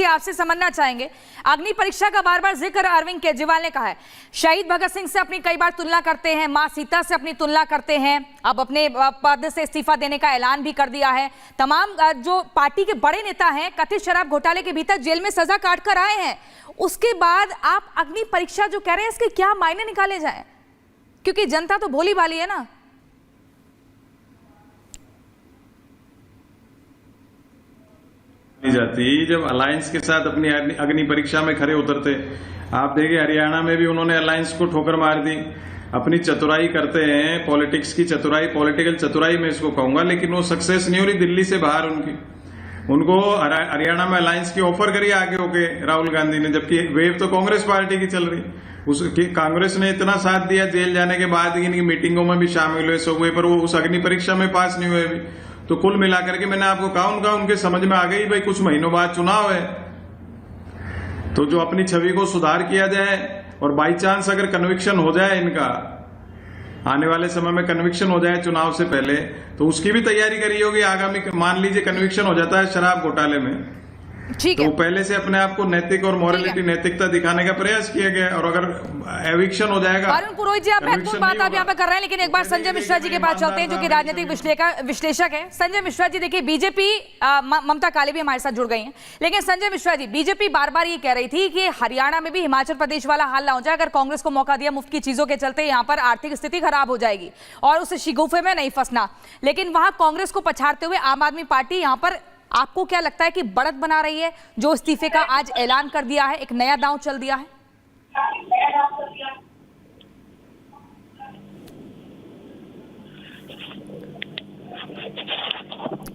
आपसे समझना चाहेंगे, अग्नि परीक्षा का बार बार जिक्र अरविंद केजरीवाल ने कहा है। शहीद भगत सिंह से अपनी कई बार तुलना करते हैं, मां सीता से अपनी तुलना करते हैं, अब अपने पद से इस्तीफा देने का ऐलान भी कर दिया है। तमाम जो पार्टी के बड़े नेता हैं कथित शराब घोटाले के भीतर जेल में सजा काट कर आए हैं, उसके बाद आप अग्नि परीक्षा जो कह रहे हैं इसके क्या मायने निकाले जाएं? क्योंकि जनता तो भोली भाली है ना। जाती जब अलायंस के साथ अपनी अग्नि परीक्षा में खरे उतरते। आप देखिए हरियाणा में भी उन्होंने अलायंस को ठोकर मार दी। अपनी चतुराई करते हैं, पॉलिटिक्स की चतुराई, पॉलिटिकल चतुराई मैं इसको कहूंगा, लेकिन वो सक्सेस नहीं हो रही दिल्ली से बाहर उनको हरियाणा में अलायंस की ऑफर करी आगे होके राहुल गांधी ने, जबकि वेव तो कांग्रेस पार्टी की चल रही। उसकी कांग्रेस ने इतना साथ दिया, जेल जाने के बाद इनकी मीटिंगों में भी शामिल हुए, सब हुए, पर वो उस अग्नि परीक्षा में पास नहीं हुए अभी। तो कुल मिलाकर के मैंने आपको कहा उनके समझ में आ गई भाई कुछ महीनों बाद चुनाव है, तो जो अपनी छवि को सुधार किया जाए और बाई चांस अगर कन्विक्शन हो जाए, इनका आने वाले समय में कन्विक्शन हो जाए चुनाव से पहले, तो उसकी भी तैयारी करी होगी आगामी। मान लीजिए कन्विक्शन हो जाता है शराब घोटाले में, ठीक है, तो पहले से अपने आप को नैतिक और मॉरलिटी, नैतिकता दिखाने का प्रयास किया गया, और अगर एविक्शन हो जाएगा। अरुण पुरोहित जी, आप महत्वपूर्ण बात आप यहाँ पे कर रहे हैं, लेकिन एक बार संजय मिश्रा जी के पास चलते हैं जो कि राजनीतिक विश्लेषक है। संजय मिश्रा जी, देखिए बीजेपी, ममता काले भी हमारे साथ जुड़ गई हैं, लेकिन संजय मिश्रा जी, बीजेपी बार बार ये कह रही थी कि हरियाणा में भी हिमाचल प्रदेश वाला हाल ना हो जाए, अगर कांग्रेस को मौका दिया मुफ्त की चीजों के चलते यहाँ पर आर्थिक स्थिति खराब हो जाएगी और उस शिगुफे में नहीं फंसना। लेकिन वहां कांग्रेस को पछाड़ते हुए आम आदमी पार्टी यहाँ पर, आपको क्या लगता है कि बढ़त बना रही है, जो इस्तीफे का आज ऐलान कर दिया है, एक नया दांव चल दिया है?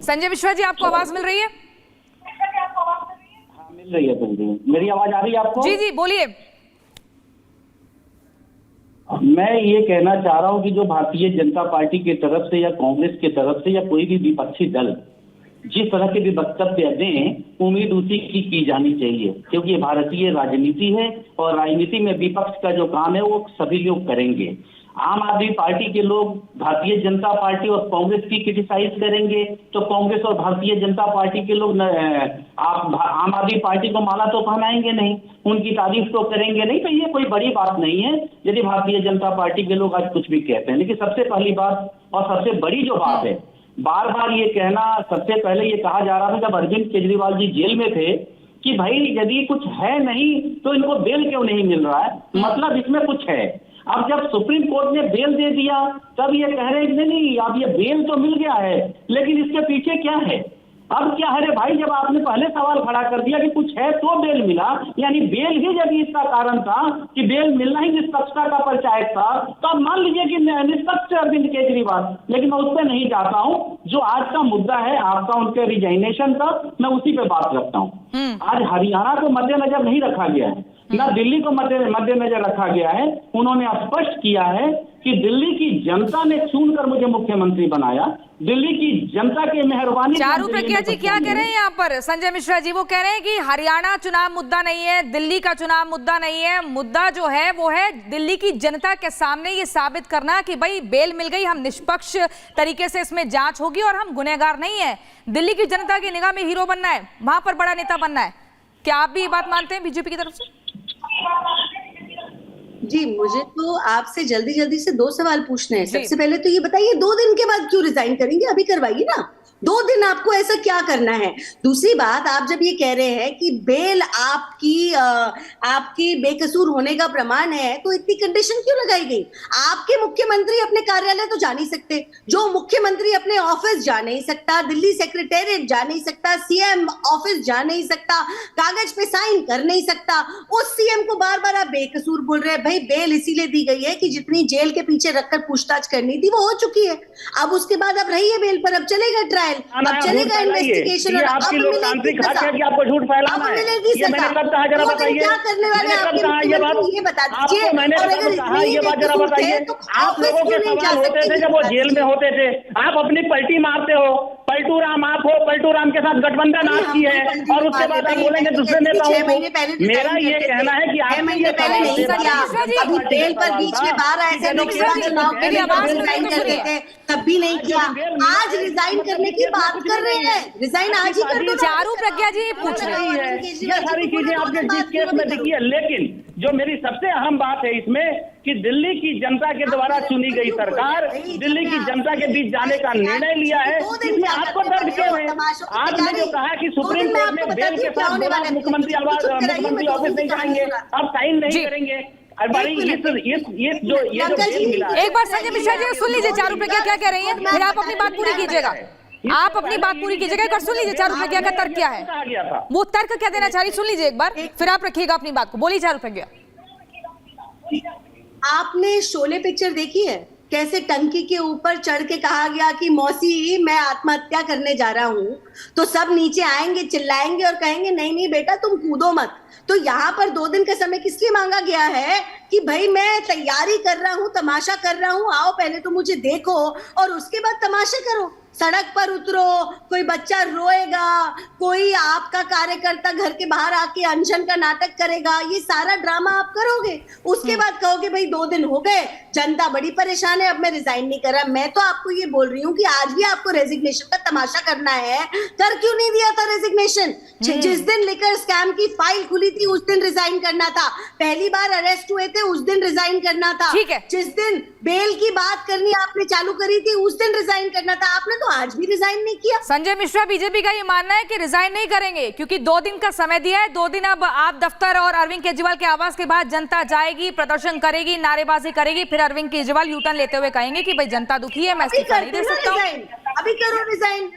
संजय मिश्रा जी, आपको आवाज मिल रही है? हाँ, मिल रही है। मेरी आवाज आ रही है आपको? जी जी, बोलिए। मैं ये कहना चाह रहा हूं कि जो भारतीय जनता पार्टी की तरफ से या कांग्रेस की तरफ से या कोई भी विपक्षी दल जिस तरह के भी वक्तव्य दें, उम्मीद उसी की जानी चाहिए, क्योंकि ये भारतीय राजनीति है और राजनीति में विपक्ष का जो काम है वो सभी लोग करेंगे। आम आदमी पार्टी के लोग भारतीय जनता पार्टी और कांग्रेस की क्रिटिसाइज करेंगे, तो कांग्रेस और भारतीय जनता पार्टी के लोग आम आदमी पार्टी को माला तो पहनाएंगे नहीं, उनकी तारीफ तो करेंगे नहीं। तो ये कोई बड़ी बात नहीं है यदि भारतीय जनता पार्टी के लोग आज कुछ भी कहते हैं। लेकिन सबसे पहली बात और सबसे बड़ी जो बात है, बार बार ये कहना, सबसे पहले ये कहा जा रहा था जब अरविंद केजरीवाल जी जेल में थे कि भाई यदि कुछ है नहीं तो इनको बेल क्यों नहीं मिल रहा है, मतलब इसमें कुछ है। अब जब सुप्रीम कोर्ट ने बेल दे दिया तब ये कह रहे हैं नहीं, अब ये बेल तो मिल गया है, लेकिन इसके पीछे क्या है? अब क्या है रे भाई, जब आपने पहले सवाल खड़ा कर दिया कि कुछ है तो बेल मिला, यानी बेल ही जब इसका कारण था कि बेल मिलना ही निष्पक्षता का परिचायक था, तो अब मान लीजिए कि निष्पक्ष अरविंद केजरीवाल। लेकिन मैं उस पर नहीं जाता हूं, जो आज का मुद्दा है आपका उनके रिजाइनेशन का, मैं उसी पे बात रखता हूं। आज हरियाणा को मद्देनजर नहीं रखा गया है, ना दिल्ली को मद्देनजर रखा गया है। उन्होंने स्पष्ट किया है कि दिल्ली की जनता ने चुनकर मुझे मुख्यमंत्री बनाया, दिल्ली की जनता के मेहरबानी। चारू प्रज्ञा जी क्या कह रहे हैं यहाँ पर? संजय मिश्रा जी वो कह रहे हैं कि हरियाणा चुनाव मुद्दा नहीं है, दिल्ली का चुनाव मुद्दा नहीं है, मुद्दा जो है वो है दिल्ली की जनता के सामने ये साबित करना कि भाई बेल मिल गई, हम निष्पक्ष तरीके से इसमें जांच होगी और हम गुनहगार नहीं है। दिल्ली की जनता की निगाह में हीरो बनना है, वहां पर बड़ा नेता बनना है। क्या आप भी ये बात मानते हैं बीजेपी की तरफ से? जी, मुझे तो आपसे जल्दी से 2 सवाल पूछने हैं। सबसे पहले तो ये बताइए 2 दिन के बाद क्यों रिजाइन करेंगे? अभी करवाइए ना, 2 दिन आपको ऐसा क्या करना है? दूसरी बात, आप जब ये कह रहे हैं कि बेल आपकी बेकसूर होने का प्रमाण है, तो इतनी कंडीशन क्यों लगाई गई? आपके मुख्यमंत्री अपने कार्यालय तो जा नहीं सकते, जो मुख्यमंत्री अपने ऑफिस जा नहीं सकता, दिल्ली सेक्रेटेरिएट जा नहीं सकता, सीएम ऑफिस जा नहीं सकता, कागज पे साइन कर नहीं सकता, उस सीएम को बार बार आप बेकसूर बोल रहे हैं। भाई बेल इसीलिए दी गई है कि जितनी जेल के पीछे रखकर पूछताछ करनी थी वो हो चुकी है। अब उसके बाद अब रहिए बेल पर, अब चलेगा ट्रायल, अब चलेगा इन्वेस्टिगेशन, और आपकी लोकतांत्रिक हक है कि आपको झूठ फैलाना है। ये मैंने कब कहा, जरा बताइए, क्या करने वाले हैं आपके मुख्यमंत्री, ये बता दीजिए। मैंने कहा ये बात जरा बताइए, आप लोगों के सवाल होते थे जब वो जेल में होते थे, आप अपनी पलटी मारते हो, पलटू राम आप हो, पलटू राम के साथ गठबंधन आपकी है, और उसके बाद आप बोलेंगे दूसरे नेताओं को। मेरा ये कहना है कि आप मिश्रा जी, अभी बेल पर बीच में बाहर आए थे, चुनाव के मेरी लिए आवाज रिजाइन तो कर सुनिए। देते, तब भी नहीं किया। आज रिजाइन करने की बात कर रहे हैं, रिजाइन आज ही कर दो। चारू प्रज्ञा जी पूछ रहे हैं। ये सारी चीजें आपके जिस केस में दिखी है, लेकिन जो मेरी सबसे अहम बात है इसमें कि दिल्ली की जनता के द्वारा चुनी गई सरकार दिल्ली की जनता के बीच जाने का निर्णय लिया है, इसमें आपको दर्द क्यों है? आपने जो कहा कि सुप्रीम कोर्ट ने बेल के साथ बोला मुख्यमंत्री ऑफिस नहीं जाएंगे, अब साइन नहीं करेंगे। और बड़ी ये जो बेल मिला है, एक बार संजय मिश्रा जी सुन लीजिए चारू प्रज्ञा क्या कह रही है, फिर आप अपनी बात पूरी कीजिएगा। आप अपनी बात पूरी कीजिएगा, एक बार सुन लीजिए चारू प्रज्ञा का तर्क क्या है, कहा गया था। वो तर्क क्या देना चाह रही, सुन लीजिए एक बार, फिर आप रखिएगा अपनी बात को। बोलिए चारू प्रज्ञा। आपने शोले पिक्चर देखी है? कैसे टंकी के ऊपर चढ़ के कहा गया कि मौसी मैं आत्महत्या करने जा रहा हूं, तो सब नीचे आएंगे, चिल्लाएंगे और कहेंगे नहीं नहीं बेटा तुम कूदो मत। तो यहाँ पर 2 दिन का समय किस लिए मांगा गया है कि भाई मैं तैयारी कर रहा हूँ, तमाशा कर रहा हूँ, आओ पहले तो मुझे देखो और उसके बाद तमाशा करो। सड़क पर उतरो, कोई बच्चा रोएगा, कोई आपका कार्यकर्ता घर के बाहर आके अनशन का नाटक करेगा, ये सारा ड्रामा आप करोगे। उसके बाद कहोगे भाई 2 दिन हो गए, जनता बड़ी परेशान है, अब मैं रिजाइन नहीं कर रहा। मैं तो आपको ये बोल रही हूँ कि आज भी आपको रेजिग्नेशन का तमाशा करना है, कर क्यों नहीं दिया था रेजिग्नेशन? जिस दिन लिकर स्कैम की फाइल खुली थी उस दिन रिजाइन करना था, पहली बार अरेस्ट हुए थे उस दिन रिजाइन करना था, ठीक है। जिस दिन बेल की बात करनी आपने चालू करी थी उस दिन रिजाइन करना था, आपने तो आज भी रिजाइन नहीं किया। संजय मिश्रा बीजेपी का ये मानना है कि रिजाइन नहीं करेंगे क्योंकि 2 दिन का समय दिया है, 2 दिन अब आप दफ्तर और अरविंद केजरीवाल के आवास के बाद जनता जाएगी, प्रदर्शन करेगी, नारेबाजी करेगी, फिर अरविंद केजरीवाल यूटर्न लेते हुए कहेंगे कि भाई जनता दुखी है, मैं इस्तीफा नहीं दे सकता हूं। अभी करो रिजाइन।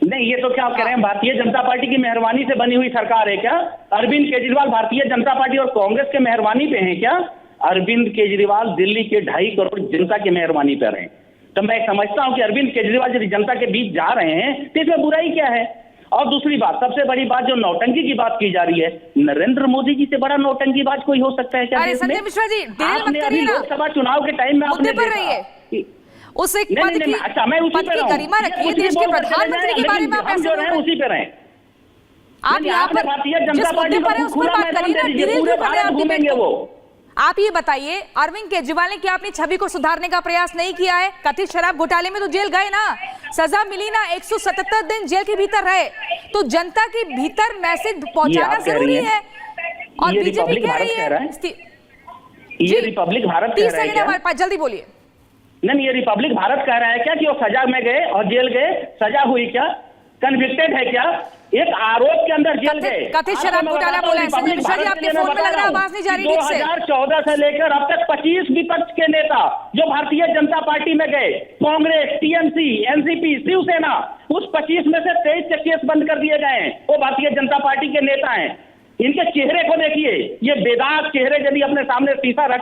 नहीं, ये तो क्या आप कह रहे हैं भारतीय जनता पार्टी की मेहरबानी से बनी हुई सरकार है क्या? अरविंद केजरीवाल भारतीय जनता पार्टी और कांग्रेस के मेहरबानी पे हैं क्या? अरविंद केजरीवाल दिल्ली के 2.5 करोड़ जनता की मेहरबानी पर हैं। तो मैं समझता हूं कि अरविंद केजरीवाल यदि जनता के बीच जा रहे हैं तो इसमें बुराई क्या है? और दूसरी बात, सबसे बड़ी बात जो नौटंकी की बात की जा रही है, नरेंद्र मोदी जी से बड़ा नौटंकीबाज कोई हो सकता है क्या? अरे संजय मिश्रा जी डिटेल मत करिए ना, लोकसभा चुनाव के टाइम में आपने मुद्दे पर रहिए। उस एक पद की अच्छा मैं उसी पे गरिमा रखिए, देश के प्रधानमंत्री के बारे में आप ऐसे जो रहे उसी पे रहे। आप यहाँ पर जिस मुद्दे पर है उस पर बात करिए ना, डिटेल क्यों कर रहे हैं आप डिबेट को? आप ये बताइए अरविंद केजरीवाल ने क्या अपनी छवि को सुधारने का प्रयास नहीं किया है? कथित शराब घोटाले में तो जेल गए ना, सजा मिली ना, 177 दिन जेल के भीतर रहे, तो जनता के भीतर मैसेज पहुंचाना जरूरी है। और बीजेपी कह रही है ये रिपब्लिक भारत कह रहा है क्या? हमारे पास, जल्दी बोलिए। नहीं, ये रिपब्लिक भारत कह रहा है क्या कि वो सजा में गए और जेल गए, सजा हुई क्या, कन्विक्टेड है क्या, एक आरोप के अंदर जेल गए? कथित शराब घोटाला बोला है संजय मिश्रा जी, आपके फोन में लग रहा है आवाज नहीं जा रही ठीक से। 2014 से लेकर अब तक 25 विपक्ष के नेता जो भारतीय जनता पार्टी में गए, कांग्रेस, टीएमसी, एनसीपी, शिवसेना, उस 25 में से 23 के केस बंद कर दिए गए हैं, वो भारतीय जनता पार्टी के नेता हैं। इनके चेहरे को देखिए, ये बेदाग चेहरे यदि अपने सामने शीशा रख